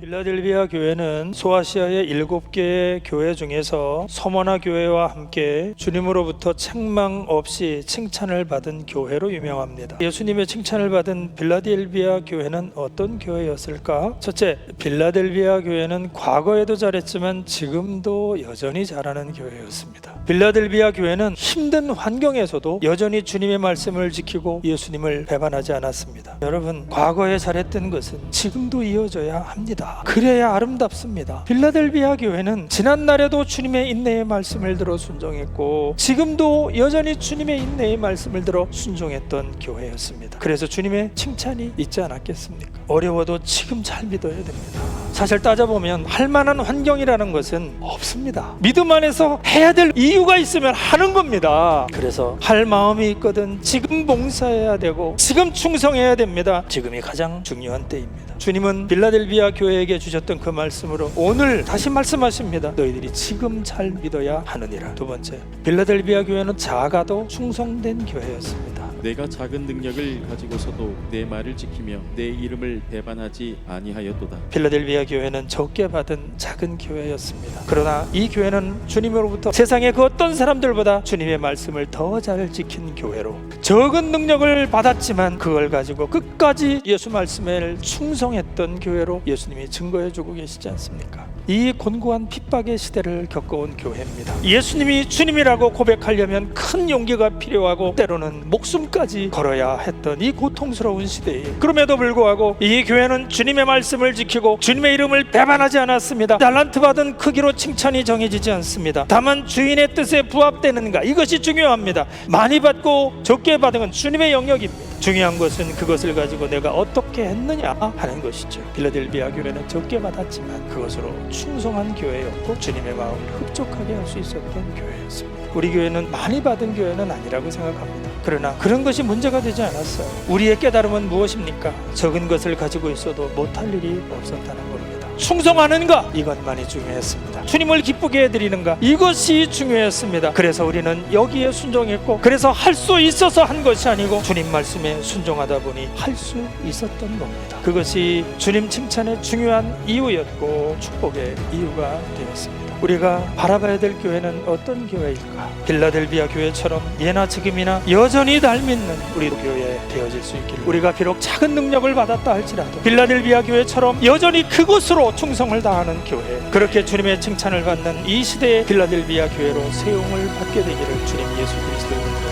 필라델비아 교회는 소아시아의 7개의 교회 중에서 서머나 교회와 함께 주님으로부터 책망 없이 칭찬을 받은 교회로 유명합니다. 예수님의 칭찬을 받은 필라델비아 교회는 어떤 교회였을까? 첫째, 필라델비아 교회는 과거에도 잘했지만 지금도 여전히 잘하는 교회였습니다. 필라델비아 교회는 힘든 환경에서도 여전히 주님의 말씀을 지키고 예수님을 배반하지 않았습니다. 여러분, 과거에 잘했던 것은 지금도 이어져야 합니다. 그래야 아름답습니다. 필라델비아 교회는 지난날에도 주님의 인내의 말씀을 들어 순종했고 지금도 여전히 주님의 인내의 말씀을 들어 순종했던 교회였습니다. 그래서 주님의 칭찬이 있지 않았겠습니까? 어려워도 지금 잘 믿어야 됩니다. 사실 따져보면 할 만한 환경이라는 것은 없습니다. 믿음 안에서 해야 될 이유가 있으면 하는 겁니다. 그래서 할 마음이 있거든 지금 봉사해야 되고 지금 충성해야 됩니다. 지금이 가장 중요한 때입니다. 주님은 필라델비아 교회에게 주셨던 그 말씀으로 오늘 다시 말씀하십니다. 너희들이 지금 잘 믿어야 하느니라. 두 번째, 필라델비아 교회는 작아도 충성된 교회였습니다. 내가 작은 능력을 가지고서도 내 말을 지키며 내 이름을 배반하지 아니하였도다. 필라델비아 교회는 적게 받은 작은 교회였습니다. 그러나 이 교회는 주님으로부터 세상의 그 어떤 사람들보다 주님의 말씀을 더 잘 지킨 교회로 적은 능력을 받았지만 그걸 가지고 끝까지 예수 말씀에 충성했던 교회로 예수님이 증거해주고 계시지 않습니까? 이 곤고한 핍박의 시대를 겪어온 교회입니다. 예수님이 주님이라고 고백하려면 큰 용기가 필요하고 때로는 목숨까지 걸어야 했던 이 고통스러운 시대에 그럼에도 불구하고 이 교회는 주님의 말씀을 지키고 주님의 이름을 배반하지 않았습니다. 달란트 받은 크기로 칭찬이 정해지지 않습니다. 다만 주인의 뜻에 부합되는가, 이것이 중요합니다. 많이 받고 적게 받은 건 주님의 영역입니다. 중요한 것은 그것을 가지고 내가 어떻게 했느냐 하는 것이죠. 필라델비아 교회는 적게 받았지만 그것으로 충성한 교회였고 주님의 마음을 흡족하게 할 수 있었던 교회였습니다. 우리 교회는 많이 받은 교회는 아니라고 생각합니다. 그러나 그런 것이 문제가 되지 않았어요. 우리의 깨달음은 무엇입니까? 적은 것을 가지고 있어도 못할 일이 없었다는 겁니다. 충성하는가? 이것만이 중요했습니다. 주님을 기쁘게 해드리는가? 이것이 중요했습니다. 그래서 우리는 여기에 순종했고 그래서 할 수 있어서 한 것이 아니고 주님 말씀에 순종하다 보니 할 수 있었던 겁니다. 그것이 주님 칭찬의 중요한 이유였고 축복의 이유가 되었습니다. 우리가 바라봐야 될 교회는 어떤 교회일까? 필라델비아 교회처럼 예나 지금이나 여전히 날 믿는 우리 교회 되어질 수 있기를, 우리가 비록 작은 능력을 받았다 할지라도 필라델비아 교회처럼 여전히 그곳으로 충성을 다하는 교회, 그렇게 주님의 칭찬을 받는 이 시대의 필라델비아 교회로 세움을 받게 되기를 주님 예수 그리스도의 이름으로